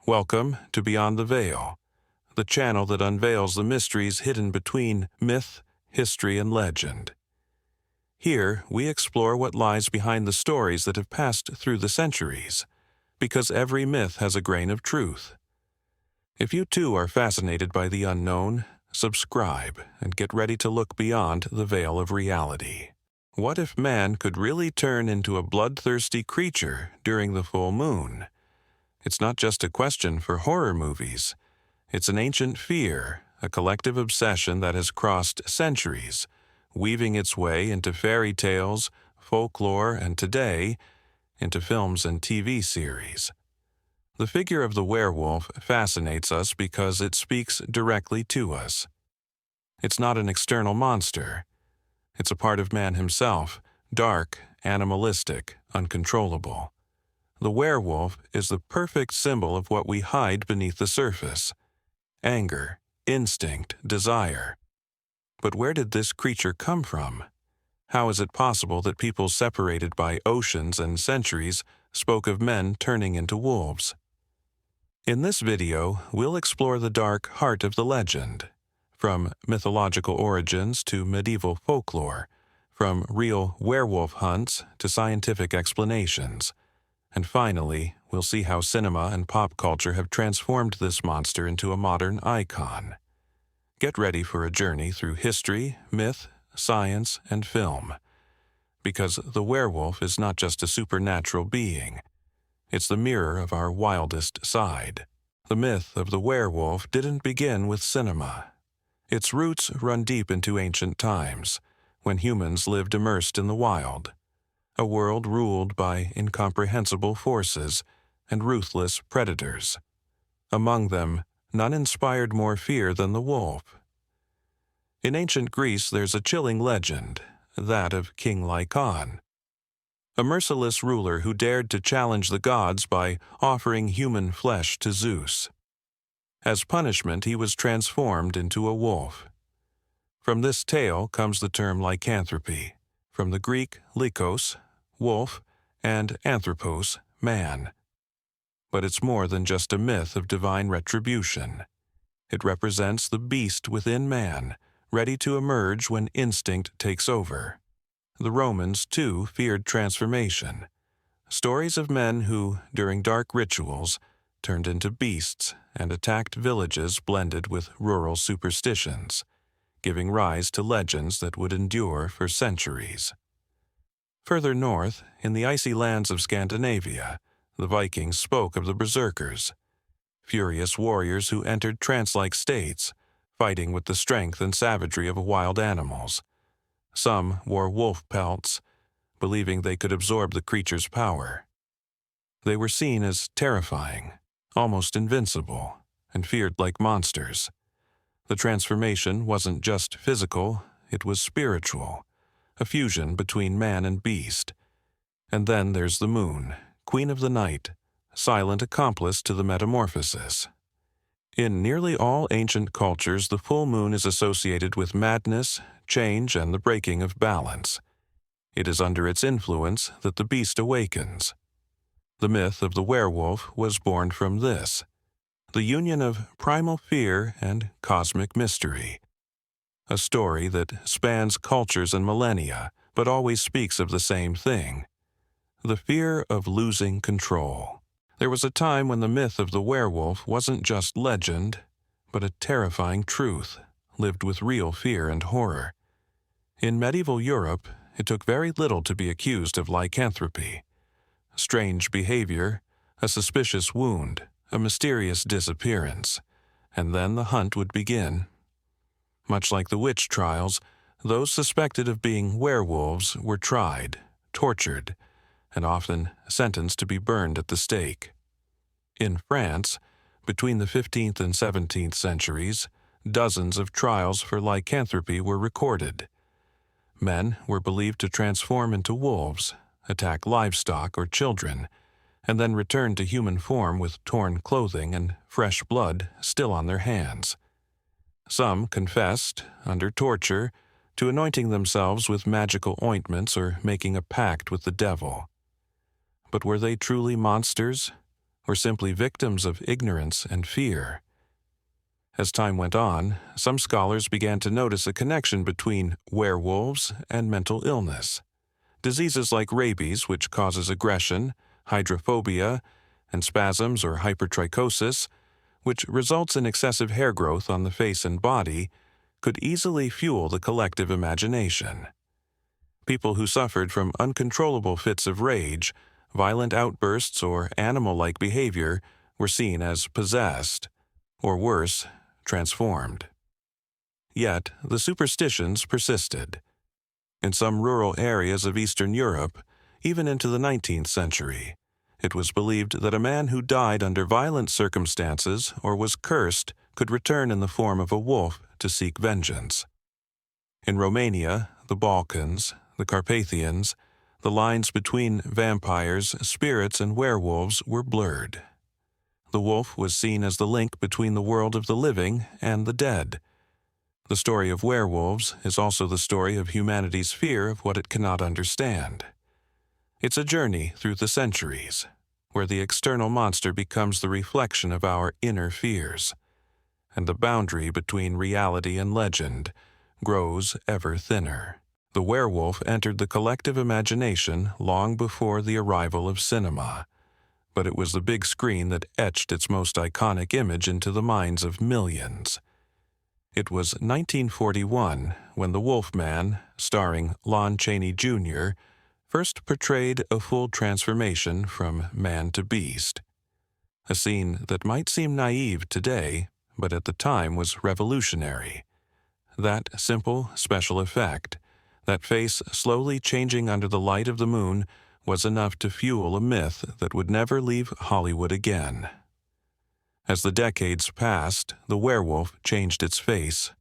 Welcome to Beyond the Veil, the channel that unveils the mysteries hidden between myth, history, and legend. Here, we explore what lies behind the stories that have passed through the centuries, because every myth has a grain of truth. If you too are fascinated by the unknown, subscribe and get ready to look beyond the veil of reality. What if man could really turn into a bloodthirsty creature during the full moon? It's not just a question for horror movies. It's an ancient fear, a collective obsession that has crossed centuries, weaving its way into fairy tales, folklore, and today, into films and TV series. The figure of the werewolf fascinates us because it speaks directly to us. It's not an external monster. It's a part of man himself, dark, animalistic, uncontrollable. The werewolf is the perfect symbol of what we hide beneath the surface: anger, instinct, desire. But where did this creature come from? How is it possible that people separated by oceans and centuries spoke of men turning into wolves? In this video, we'll explore the dark heart of the legend, from mythological origins to medieval folklore, from real werewolf hunts to scientific explanations. And finally, we'll see how cinema and pop culture have transformed this monster into a modern icon. Get ready for a journey through history, myth, science, and film. Because the werewolf is not just a supernatural being. It's the mirror of our wildest side. The myth of the werewolf didn't begin with cinema. Its roots run deep into ancient times, when humans lived immersed in the wild. A world ruled by incomprehensible forces and ruthless predators. Among them, none inspired more fear than the wolf. In ancient Greece, there's a chilling legend, that of King Lycaon, a merciless ruler who dared to challenge the gods by offering human flesh to Zeus. As punishment, he was transformed into a wolf. From this tale comes the term lycanthropy, from the Greek lykos, wolf, and anthropos, man. But it's more than just a myth of divine retribution. It represents the beast within man, ready to emerge when instinct takes over. The Romans, too, feared transformation. Stories of men who, during dark rituals, turned into beasts and attacked villages blended with rural superstitions, giving rise to legends that would endure for centuries. Further north, in the icy lands of Scandinavia, the Vikings spoke of the berserkers, furious warriors who entered trance-like states, fighting with the strength and savagery of wild animals. Some wore wolf pelts, believing they could absorb the creature's power. They were seen as terrifying, almost invincible, and feared like monsters. The transformation wasn't just physical, it was spiritual, a fusion between man and beast. And then there's the moon, queen of the night, silent accomplice to the metamorphosis. In nearly all ancient cultures, the full moon is associated with madness, change, and the breaking of balance. It is under its influence that the beast awakens. The myth of the werewolf was born from this, the union of primal fear and cosmic mystery. A story that spans cultures and millennia, but always speaks of the same thing: the fear of losing control. There was a time when the myth of the werewolf wasn't just legend, but a terrifying truth, lived with real fear and horror. In medieval Europe, it took very little to be accused of lycanthropy. Strange behavior, a suspicious wound, a mysterious disappearance, and then the hunt would begin. Much like the witch trials, those suspected of being werewolves were tried, tortured, and often sentenced to be burned at the stake. In France, between the 15th and 17th centuries, dozens of trials for lycanthropy were recorded. Men were believed to transform into wolves, attack livestock or children, and then return to human form with torn clothing and fresh blood still on their hands. Some confessed, under torture, to anointing themselves with magical ointments or making a pact with the devil. But were they truly monsters? or simply victims of ignorance and fear. As time went on, some scholars began to notice a connection between werewolves and mental illness. Diseases like rabies, which causes aggression, hydrophobia, and spasms or hypertrichosis, which results in excessive hair growth on the face and body, could easily fuel the collective imagination. People who suffered from uncontrollable fits of rage, violent outbursts, or animal-like behavior were seen as possessed, or worse, transformed. Yet, the superstitions persisted. In some rural areas of Eastern Europe, even into the 19th century, it was believed that a man who died under violent circumstances or was cursed could return in the form of a wolf to seek vengeance. In Romania, the Balkans, the Carpathians, the lines between vampires, spirits, and werewolves were blurred. The wolf was seen as the link between the world of the living and the dead. The story of werewolves is also the story of humanity's fear of what it cannot understand. It's a journey through the centuries, where the external monster becomes the reflection of our inner fears, and the boundary between reality and legend grows ever thinner. The werewolf entered the collective imagination long before the arrival of cinema, but it was the big screen that etched its most iconic image into the minds of millions. It was 1941 when The Wolfman, starring Lon Chaney Jr., first portrayed a full transformation from man to beast. A scene that might seem naive today, but at the time was revolutionary. That simple special effect, that face slowly changing under the light of the moon, was enough to fuel a myth that would never leave Hollywood again. As the decades passed, the werewolf changed its face.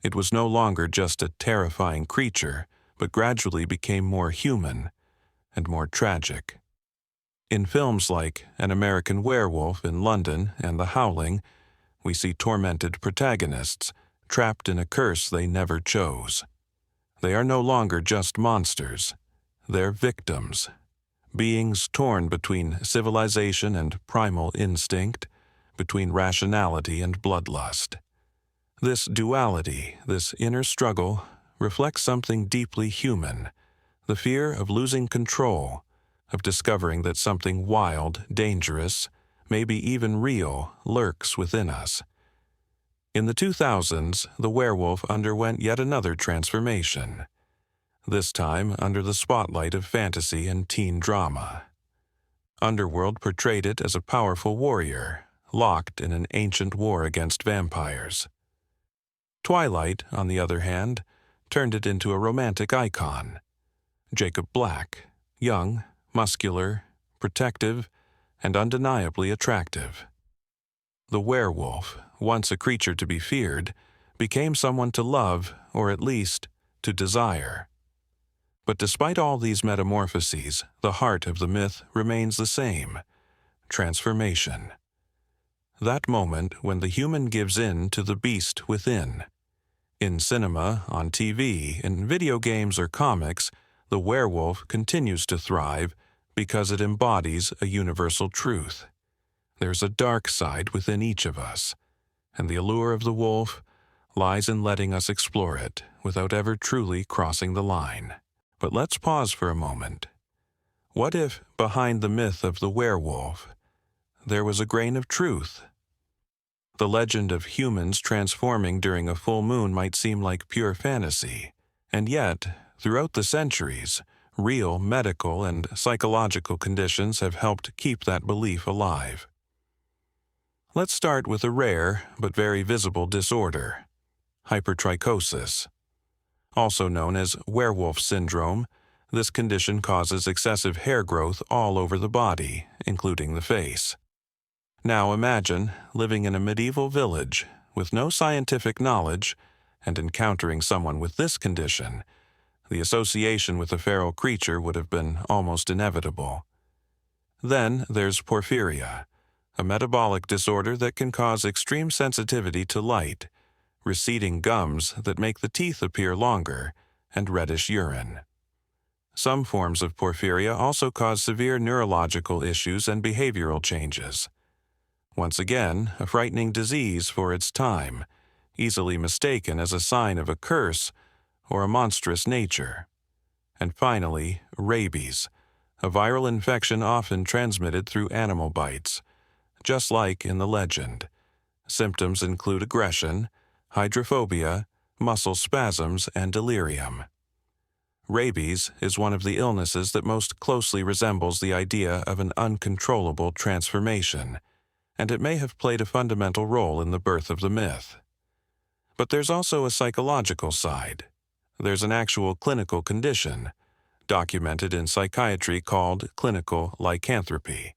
It was no longer just a terrifying creature, but gradually became more human and more tragic. In films like An American Werewolf in London and The Howling, we see tormented protagonists, trapped in a curse they never chose. They are no longer just monsters. They're victims, beings torn between civilization and primal instinct, between rationality and bloodlust. This duality, this inner struggle, reflects something deeply human, the fear of losing control, of discovering that something wild, dangerous, maybe even real, lurks within us. In the 2000s, the werewolf underwent yet another transformation, this time under the spotlight of fantasy and teen drama. Underworld portrayed it as a powerful warrior, locked in an ancient war against vampires. Twilight, on the other hand, turned it into a romantic icon. Jacob Black, young, muscular, protective, and undeniably attractive. The werewolf, once a creature to be feared, became someone to love, or at least to desire. But despite all these metamorphoses, the heart of the myth remains the same: transformation. That moment when the human gives in to the beast within. In cinema, on TV, in video games or comics, the werewolf continues to thrive because it embodies a universal truth. There's a dark side within each of us, and the allure of the wolf lies in letting us explore it without ever truly crossing the line. But let's pause for a moment. What if, behind the myth of the werewolf, there was a grain of truth? The legend of humans transforming during a full moon might seem like pure fantasy, and yet, throughout the centuries, real medical and psychological conditions have helped keep that belief alive. Let's start with a rare but very visible disorder: hypertrichosis. Also known as werewolf syndrome, this condition causes excessive hair growth all over the body, including the face. Now imagine living in a medieval village with no scientific knowledge and encountering someone with this condition. The association with a feral creature would have been almost inevitable. Then there's porphyria, a metabolic disorder that can cause extreme sensitivity to light, receding gums that make the teeth appear longer, and reddish urine. Some forms of porphyria also cause severe neurological issues and behavioral changes. Once again, a frightening disease for its time, easily mistaken as a sign of a curse or a monstrous nature. And finally, rabies, a viral infection often transmitted through animal bites, just like in the legend. Symptoms include aggression, hydrophobia, muscle spasms, and delirium. Rabies is one of the illnesses that most closely resembles the idea of an uncontrollable transformation, and it may have played a fundamental role in the birth of the myth. But there's also a psychological side. There's an actual clinical condition, documented in psychiatry, called clinical lycanthropy.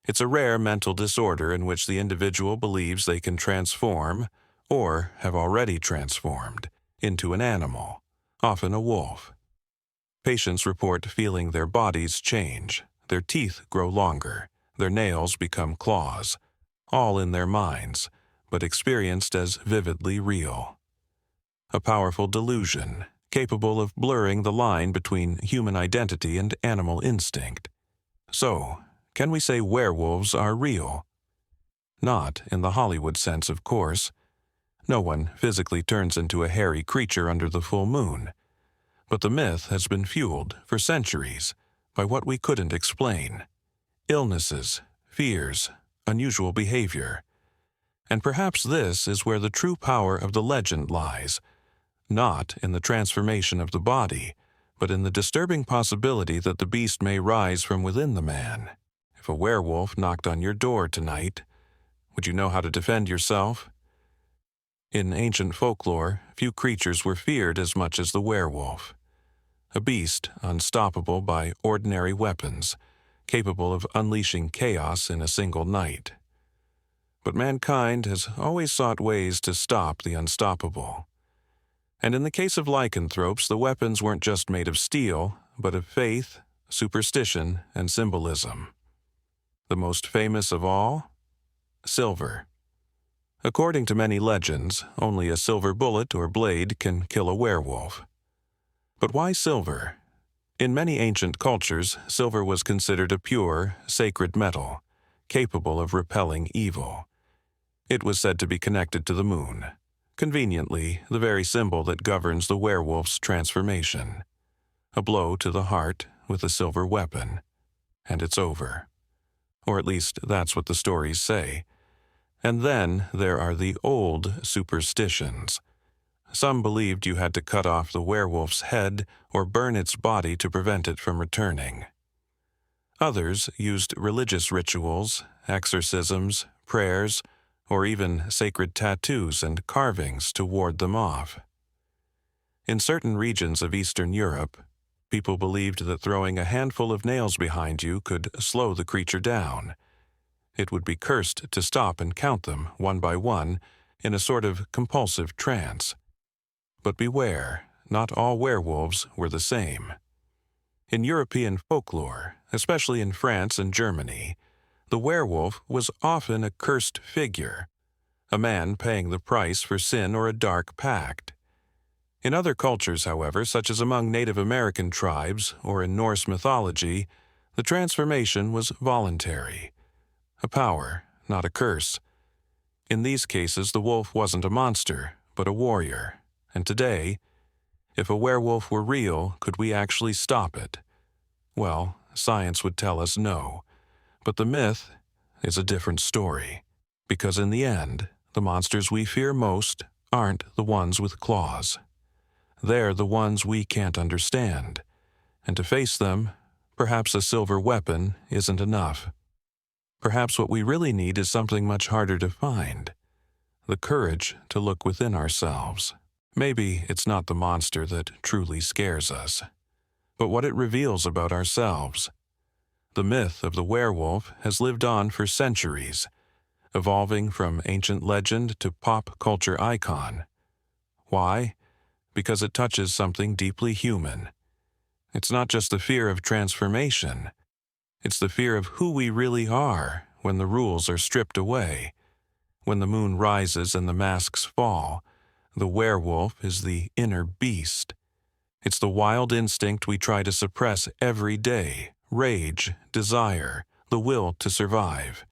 It's a rare mental disorder in which the individual believes they can transform, or have already transformed, into an animal, often a wolf. Patients report feeling their bodies change, their teeth grow longer, their nails become claws, all in their minds, but experienced as vividly real. A powerful delusion, capable of blurring the line between human identity and animal instinct. So, can we say werewolves are real? Not in the Hollywood sense, of course. No one physically turns into a hairy creature under the full moon. But the myth has been fueled, for centuries, by what we couldn't explain. Illnesses, fears, unusual behavior. And perhaps this is where the true power of the legend lies, not in the transformation of the body, but in the disturbing possibility that the beast may rise from within the man. If a werewolf knocked on your door tonight, would you know how to defend yourself? In ancient folklore, few creatures were feared as much as the werewolf. A beast unstoppable by ordinary weapons, capable of unleashing chaos in a single night. But mankind has always sought ways to stop the unstoppable. And in the case of lycanthropes, the weapons weren't just made of steel, but of faith, superstition, and symbolism. The most famous of all? Silver. According to many legends, only a silver bullet or blade can kill a werewolf. But why silver? In many ancient cultures, silver was considered a pure, sacred metal, capable of repelling evil. It was said to be connected to the moon, conveniently the very symbol that governs the werewolf's transformation. A blow to the heart with a silver weapon, and it's over. Or at least that's what the stories say. And then there are the old superstitions. Some believed you had to cut off the werewolf's head or burn its body to prevent it from returning. Others used religious rituals, exorcisms, prayers, or even sacred tattoos and carvings to ward them off. In certain regions of Eastern Europe, people believed that throwing a handful of nails behind you could slow the creature down. It would be cursed to stop and count them, one by one, in a sort of compulsive trance. But beware, not all werewolves were the same. In European folklore, especially in France and Germany, the werewolf was often a cursed figure, a man paying the price for sin or a dark pact. In other cultures, however, such as among Native American tribes or in Norse mythology, the transformation was voluntary. A power, not a curse. In these cases, the wolf wasn't a monster, but a warrior. And today, if a werewolf were real, could we actually stop it? Well, science would tell us no. But the myth is a different story. Because in the end, the monsters we fear most aren't the ones with claws. They're the ones we can't understand. And to face them, perhaps a silver weapon isn't enough. Perhaps what we really need is something much harder to find. The courage to look within ourselves. Maybe it's not the monster that truly scares us, but what it reveals about ourselves. The myth of the werewolf has lived on for centuries, evolving from ancient legend to pop culture icon. Why? Because it touches something deeply human. It's not just the fear of transformation. It's the fear of who we really are when the rules are stripped away. When the moon rises and the masks fall, the werewolf is the inner beast. It's the wild instinct we try to suppress every day: rage, desire, the will to survive.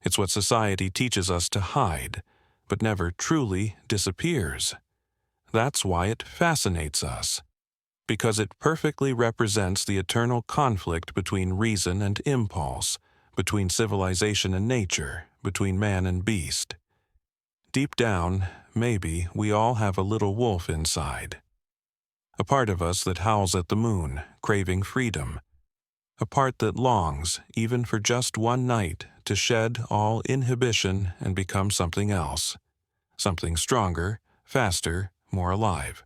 It's what society teaches us to hide, but never truly disappears. That's why it fascinates us, because it perfectly represents the eternal conflict between reason and impulse, between civilization and nature, between man and beast. Deep down, maybe, we all have a little wolf inside. A part of us that howls at the moon, craving freedom. A part that longs, even for just one night, to shed all inhibition and become something else. Something stronger, faster, more alive.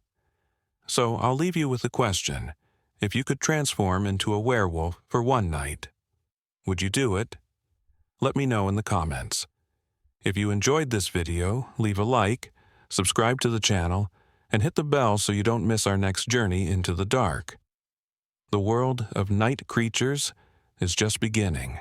So I'll leave you with a question. If you could transform into a werewolf for one night, would you do it? Let me know in the comments. If you enjoyed this video, leave a like, subscribe to the channel, and hit the bell so you don't miss our next journey into the dark. The world of night creatures is just beginning.